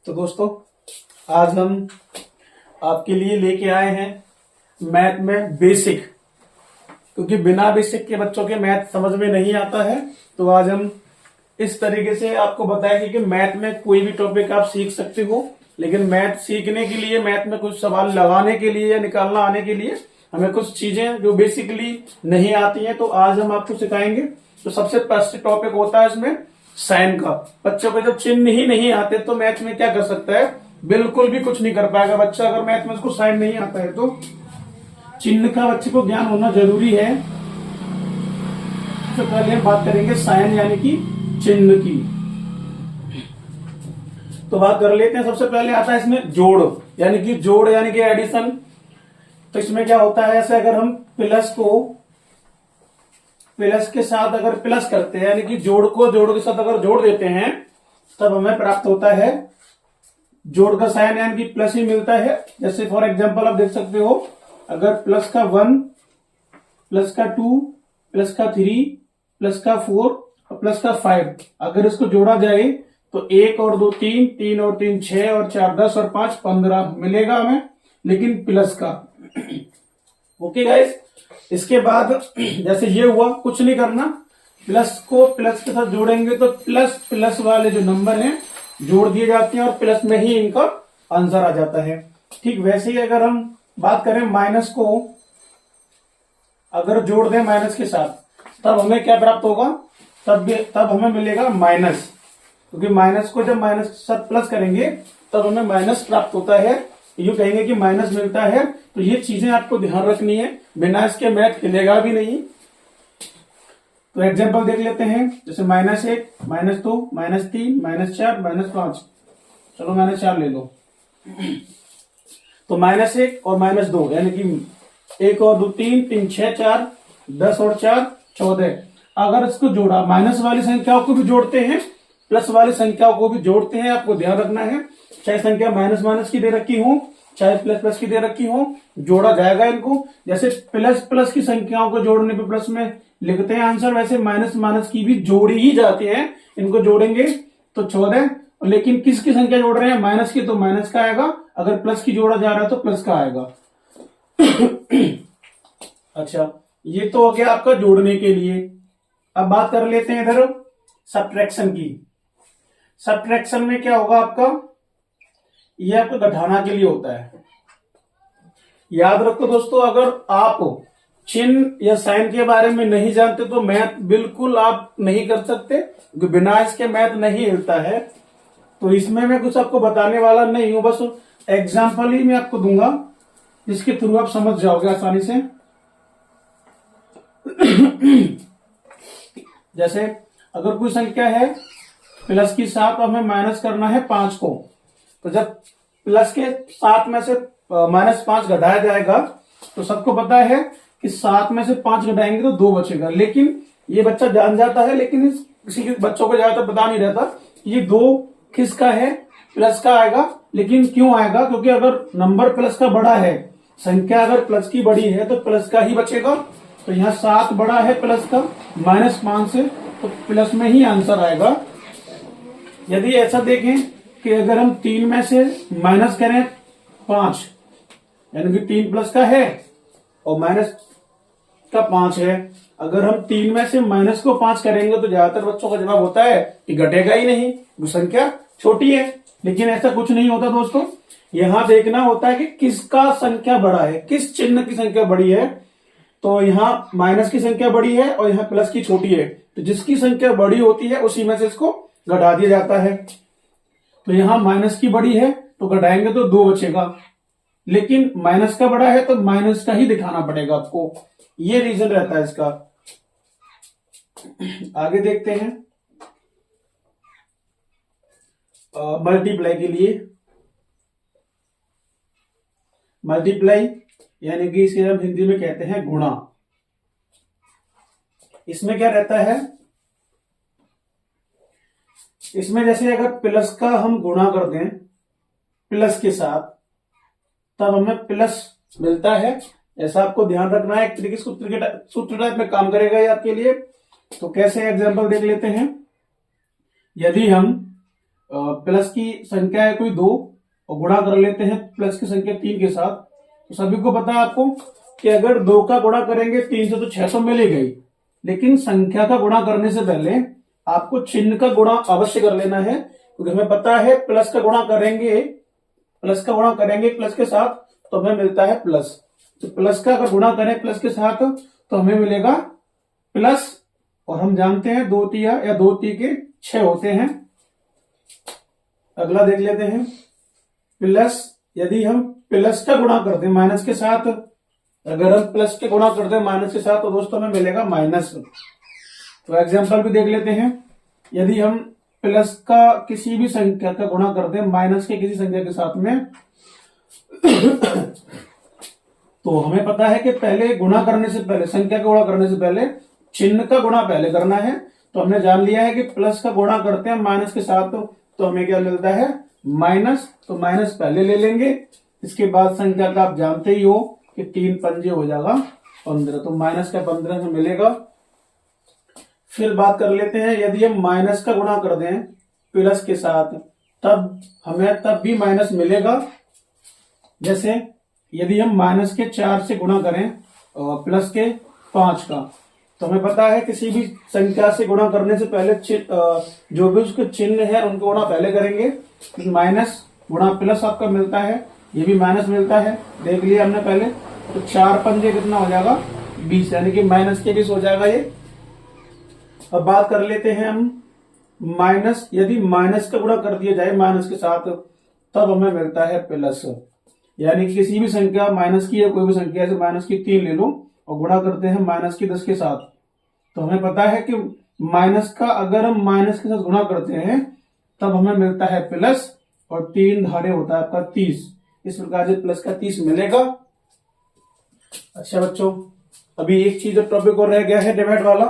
तो दोस्तों, आज हम आपके लिए लेके आए हैं मैथ में बेसिक, क्योंकि बिना बेसिक के बच्चों के मैथ समझ में नहीं आता है। तो आज हम इस तरीके से आपको बताएंगे कि मैथ में कोई भी टॉपिक आप सीख सकते हो, लेकिन मैथ सीखने के लिए, मैथ में कुछ सवाल लगाने के लिए या निकालना आने के लिए हमें कुछ चीजें जो बेसिकली नहीं आती हैं, तो आज हम आपको सिखाएंगे। तो सबसे फर्स्ट टॉपिक होता है इसमें साइन का। बच्चों को जब चिन्ह ही नहीं आते तो मैथ में क्या कर सकता है? बिल्कुल भी कुछ नहीं कर पाएगा बच्चा। अगर मैथ में उसको साइन नहीं आता है तो चिन्ह का बच्चे को ज्ञान होना जरूरी है। तो पहले बात करेंगे साइन यानी कि चिन्ह की। तो बात कर लेते हैं। सबसे पहले आता है इसमें जोड़ यानी कि एडिशन। तो इसमें क्या होता है, ऐसे अगर हम प्लस को प्लस के साथ अगर प्लस करते हैं, यानी कि जोड़ को जोड़ के साथ अगर जोड़ देते हैं, तब हमें प्राप्त होता है जोड़ का साइन यानी कि प्लस ही मिलता है। जैसे फॉर एग्जांपल आप देख सकते हो, अगर प्लस का 1, प्लस का 2, प्लस का 3, प्लस का 4 और प्लस का 5 अगर इसको जोड़ा जाए तो 1 और 2 3, 3 और 3 6 और 4 10 और 5 15 मिलेगा हमें, लेकिन प्लस का। ओके गाइस, इसके बाद जैसे ये हुआ, कुछ नहीं करना, प्लस को प्लस के साथ जोड़ेंगे तो प्लस प्लस वाले जो नंबर हैं जोड़ दिए जाते हैं और प्लस में ही इनका आंसर आ जाता है। ठीक वैसे ही अगर हम बात करें माइनस को अगर जोड़ दें माइनस के साथ, तब हमें क्या प्राप्त होगा? तब हमें मिलेगा माइनस, क्योंकि माइनस को जब माइनस के साथ प्लस करेंगे तब हमें माइनस प्राप्त होता है। यूं कहेंगे कि माइनस मिलता है। तो ये चीजें आपको ध्यान रखनी है, बिना इसके मैथ हिलेगा भी नहीं। तो एग्जांपल देख लेते हैं, जैसे -1, -2, -3, -4, -5। चलो -4 ले लो। तो -1 और -2 यानी कि 1 और 2 3, 3 6 4 10 और 4 14। अगर इसको जोड़ा, माइनस वाली संख्याओं को भी जोड़ते हैं, प्लस वाली संख्याओं को भी जोड़ते हैं। आपको ध्यान रखना है, चाहे संख्या माइनस माइनस की दे रखी हो, चाहे प्लस प्लस की दे रखी हो, जोड़ा जाएगा इनको। जैसे प्लस प्लस की संख्याओं को जोड़ने पे प्लस में लिखते हैं आंसर, वैसे माइनस माइनस की भी जोड़ी ही जाती है। इनको जोड़ेंगे तो 14, लेकिन किसकी संख्या जोड़ रहे हैं? माइनस की, तो माइनस का आएगा। अगर प्लस की जोड़ा जा रहा है तो प्लस का आएगा। अच्छा, ये तो हो गया आपका जोड़ने के लिए। अब बात कर लेते हैं इधर सब्ट्रैक्शन की। सब्ट्रैक्शन में क्या होगा आपका? ये आपको घटाना के लिए होता है। याद रखो दोस्तों, अगर आप चिन्ह या साइन के बारे में नहीं जानते तो मैथ बिल्कुल आप नहीं कर सकते, क्योंकि बिना इसके मैथ नहीं हिलता है। तो इसमें मैं कुछ आपको बताने वाला नहीं हूं, बस एग्जाम्पल ही मैं आपको दूंगा, जिसके थ्रू आप समझ जाओगे आसानी से। जैसे अगर कोई संख्या है प्लस की 7, हमें माइनस करना है 5 को, तो जब प्लस के 7 में से -5 घटाया जाएगा, तो सबको पता है कि 7 में से 5 घटाएंगे तो 2 बचेगा। लेकिन ये बच्चा जान जाता है, लेकिन किसी के बच्चों को ज्यादातर पता नहीं रहता ये 2 किसका है? प्लस का आएगा। लेकिन क्यों आएगा? क्योंकि अगर नंबर प्लस का बड़ा है, संख्या अगर प्लस की बड़ी है तो प्लस का ही बचेगा। तो यहाँ 7 बड़ा है प्लस का, -5 से, तो प्लस में ही आंसर आएगा। यदि ऐसा देखें कि अगर हम 3 में से माइनस करें 5, यानी कि 3 प्लस का है और माइनस का 5 है, अगर हम 3 में से माइनस को 5 करेंगे तो ज्यादातर बच्चों का जवाब होता है कि घटेगा ही नहीं, वो संख्या छोटी है। लेकिन ऐसा कुछ नहीं होता दोस्तों। यहां देखना होता है कि किसका संख्या बड़ा है, किस चिन्ह की संख्या बड़ी है। तो यहाँ माइनस की संख्या बड़ी है और यहाँ प्लस की छोटी है, तो जिसकी संख्या बड़ी होती है उसी में से इसको घटा दिया जाता है। तो यहां माइनस की बड़ी है तो घटाएंगे तो 2 बचेगा, लेकिन माइनस का बड़ा है तो माइनस का ही दिखाना पड़ेगा आपको। ये रीजन रहता है इसका। आगे देखते हैं मल्टीप्लाई के लिए। मल्टीप्लाई यानी कि इसे हम हिंदी में कहते हैं गुणा। इसमें क्या रहता है? इसमें जैसे अगर प्लस का हम गुणा कर दें प्लस के साथ, तब हमें प्लस मिलता है। ऐसा आपको ध्यान रखना है, एक तरीके से सूत्र टाइप में काम करेगा ये आपके लिए। तो कैसे एग्जांपल देख लेते हैं। यदि हम प्लस की संख्या है कोई 2 और गुणा कर लेते हैं प्लस की संख्या 3 के साथ। तो सभी को पता है आपको कि अगर 2 का गुणा करेंगे 3 से तो 6 तो मिल ही गई, लेकिन संख्या का गुणा करने से पहले आपको चिन्ह का गुणा अवश्य कर लेना है, क्योंकि हमें पता है प्लस का गुणा करेंगे प्लस के साथ तो हमें मिलता है प्लस। तो प्लस का अगर गुणा करें प्लस के साथ तो हमें मिलेगा प्लस, और हम जानते हैं 2 तिया या 2 तीके 6 होते हैं। अगला देख लेते हैं प्लस, यदि हम प्लस का गुणा करते हैं माइनस के साथ, अगर हम प्लस के गुणा करते हैं माइनस के साथ तो दोस्तों हमें मिलेगा माइनस। तो एग्जांपल भी देख लेते हैं, यदि हम प्लस का किसी भी संख्या का गुणा करते हैं माइनस के किसी संख्या के साथ में तो हमें पता है कि पहले गुणा करने से पहले, संख्या का गुणा करने से पहले चिन्ह का गुणा पहले करना है। तो हमने जान लिया है कि प्लस का गुणा करते हैं माइनस के साथ तो हमें क्या मिलता है माइनस, तो माइनस पहले ले लेंगे। इसके बाद संख्या का आप जानते ही हो कि 3 पंजे हो जाएगा 15, तो माइनस का 15 से मिलेगा। फिर बात कर लेते हैं, यदि हम माइनस का गुणा कर दें प्लस के साथ तब हमें तब भी माइनस मिलेगा। जैसे यदि हम माइनस के 4 से गुणा करें प्लस के 5 का, तो हमें पता है किसी भी संख्या से गुणा करने से पहले जो भी उसके चिन्ह है उनको गुणा पहले करेंगे। माइनस गुणा प्लस आपका मिलता है, ये भी माइनस मिलता है, देख लिया हमने पहले। तो 4 पंजे कितना हो जाएगा 20, यानी कि माइनस के 20 हो जाएगा ये। अब बात कर लेते हैं हम माइनस, यदि माइनस का गुणा कर दिया जाए माइनस के साथ तब हमें मिलता है प्लस। यानी किसी भी संख्या माइनस की या कोई भी संख्या जैसे माइनस की 3 ले लो और गुणा करते हैं माइनस की 10 के साथ, तो हमें पता है कि माइनस का अगर हम माइनस के साथ गुणा करते हैं तब हमें मिलता है प्लस, और 3 धारे होता है आपका 30। इस प्रकार से प्लस का 30 मिलेगा। अच्छा बच्चों, अभी एक चीज टॉपिक और रह गया है डिवाइड वाला।